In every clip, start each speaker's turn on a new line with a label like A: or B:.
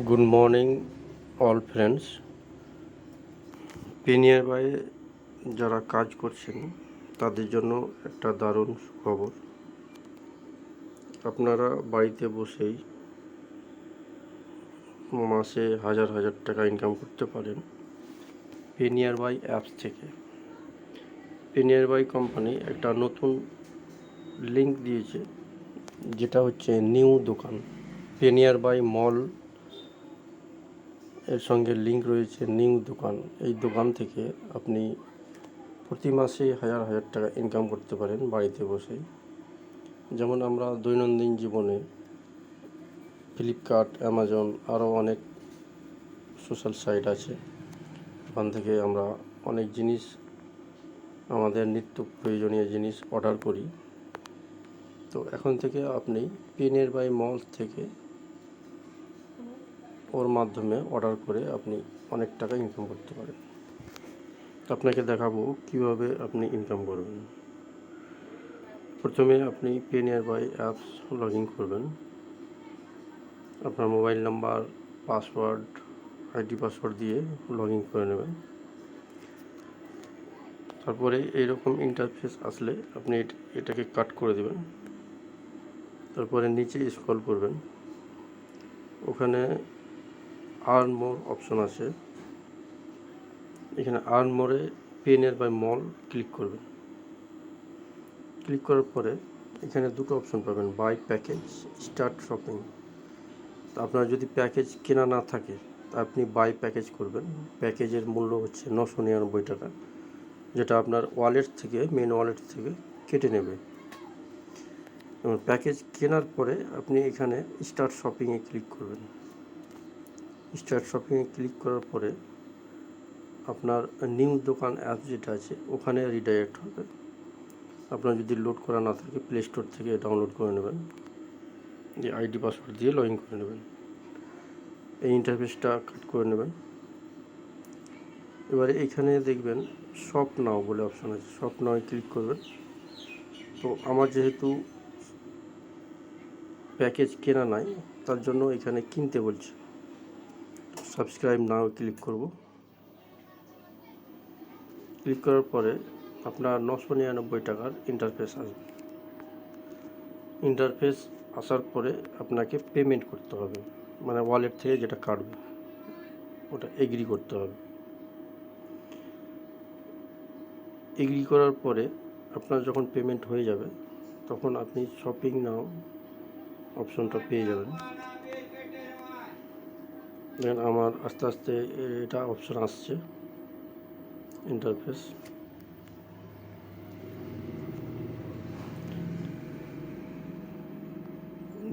A: Good morning all friends. পেনিয়ার বাই যারা কাজ করছেন তাদের জন্য একটা দারুণ খবর। আপনারা বাড়িতে বসেই মাসে হাজার হাজার টাকা ইনকাম করতে পারেন পেনিয়ার বাই অ্যাপস থেকে। পেনিয়ার বাই কোম্পানি একটা নতুন লিঙ্ক দিয়েছে, যেটা হচ্ছে নিউ দোকান। পেনিয়ার বাই মল এর সঙ্গে লিঙ্ক রয়েছে নিউ দোকান। এই দোকান থেকে আপনি প্রতি মাসে হাজার হাজার টাকা ইনকাম করতে পারেন বাড়িতে বসেই। যেমন আমরা দৈনন্দিন জীবনে ফ্লিপকার্ট, অ্যামাজন, আরও অনেক সোশ্যাল সাইট আছে, ওখান থেকে আমরা অনেক জিনিস, আমাদের নিত্য প্রয়োজনীয় জিনিস অর্ডার করি। তো এখন থেকে আপনি পেনিয়ার বাই মল থেকে ওর মাধ্যমে অর্ডার করে আপনি অনেক টাকা ইনকাম করতে পারেন। আপনাকে দেখাবো কিভাবে আপনি ইনকাম করবেন। প্রথমে আপনি পেনিয়ার বাই অ্যাপস লগ ইন করবেন। আপনার mobile number, password, ID password দিয়ে লগ ইন করে নেবেন। তারপরে এইরকম ইন্টারফেস আসলে আপনি এটাকে কাট করে দেবেন। তারপরে নিচে স্ক্রল করবেন, ওখানে আর্ন মোর অপশন আছে। এখানে আর্ন মোরে পেনিয়ার বাই মল ক্লিক করবেন। ক্লিক করার পরে এখানে দুটো অপশন পাবেন, বাই প্যাকেজ, স্টার্ট শপিং। আপনার যদি প্যাকেজ কেনা না থাকে তা আপনি বাই প্যাকেজ করবেন। প্যাকেজের মূল্য হচ্ছে 999 টাকা, যেটা আপনার ওয়ালেট থেকে, মেন ওয়ালেট থেকে কেটে নেবে। এবং প্যাকেজ কেনার পরে আপনি এখানে স্টার্ট শপিংয়ে ক্লিক করবেন। স্টার্ট শপিংয়ে ক্লিক করার পরে আপনার নিউ দোকান অ্যাপ যেটা আছে ওখানে রিডাইরেক্ট হবে। আপনার যদি লোড করা না থাকে প্লে স্টোর থেকে ডাউনলোড করে নেবেন, দিয়ে আইডি পাসওয়ার্ড দিয়ে লগ ইন করে নেবেন। এই ইন্টারফেসটা কাট করে নেবেন। এবারে এখানে দেখবেন শপ নাও বলে অপশান আছে, শপ নাও ক্লিক করবেন। তো আমার যেহেতু প্যাকেজ কেনা নাই তার জন্য এখানে কিনতে বলছে, সাবস্ক্রাইব নাও ক্লিক করব। ক্লিক করার পরে আপনার 999 টাকার ইন্টারফেস আসবে। ইন্টারফেস আসার পরে আপনাকে পেমেন্ট করতে হবে, মানে ওয়ালেট থেকে যেটা কাটবে ওটা এগ্রি করতে হবে। এগ্রি করার পরে আপনার যখন পেমেন্ট হয়ে যাবে তখন আপনি শপিং নাও অপশনটা পেয়ে যাবেন। দেখেন আমার আস্তে আস্তে এটা অপশন আসছে ইন্টারফেস।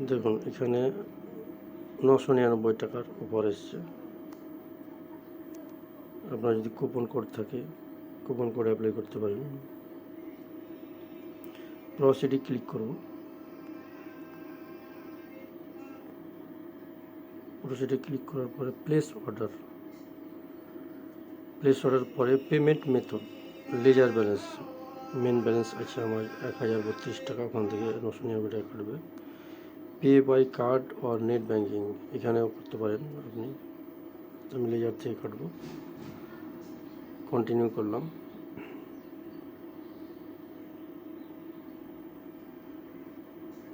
A: দেখুন এখানে 999 টাকার উপর এসছে। আপনার যদি কুপন কোড থাকে কুপন কোড অ্যাপ্লাই করতে পারেন। প্রসিডে ক্লিক করব। প্রসিডে ক্লিক করার পরে প্লেস অর্ডার পরে payment method, ledger balance, main balance আছে আমার 1032 টাকা, ওখান থেকে 999 টাকা কাটবে। পে বাই কার্ড আর নেট ব্যাঙ্কিং এখানেও করতে পারেন আপনি, আমি লেজার থেকে কাটবো। কন্টিনিউ করলাম।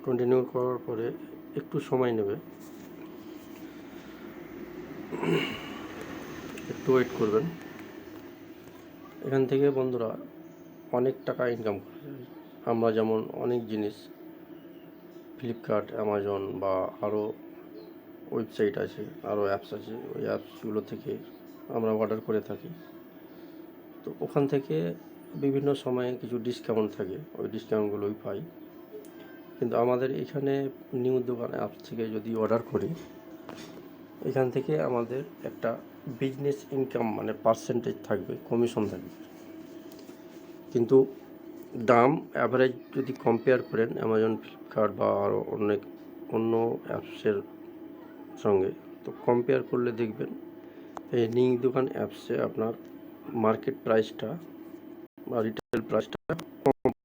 A: কন্টিনিউ করার পরে একটু সময় নেবে, একটু ওয়েট করবেন। এখান থেকে বন্ধুরা অনেক টাকা ইনকাম করা যায়। আমরা যেমন অনেক জিনিস ফ্লিপকার্ট, অ্যামাজন বা আরও ওয়েবসাইট আছে, আরও অ্যাপস আছে, ওই অ্যাপসগুলো থেকে আমরা অর্ডার করে থাকি। তো ওখান থেকে বিভিন্ন সময়ে কিছু ডিসকাউন্ট থাকে, ওই ডিসকাউন্টগুলোই পাই। কিন্তু আমাদের এখানে নিউ দোকান অ্যাপস থেকে যদি অর্ডার করি, এখান থেকে আমাদের একটা বিজনেস ইনকাম মানে পার্সেন্টেজ থাকবে, কমিশন থাকবে। কিন্তু দাম অ্যাভারেজ যদি কম্পেয়ার করেন অ্যামাজন, ফ্লিপকার্ট বা আরও অন্য অ্যাপসের সঙ্গে, তো কম্পেয়ার করলে দেখবেন এই নিউ দোকান অ্যাপসে আপনার মার্কেট প্রাইসটা বা রিটেল প্রাইসটা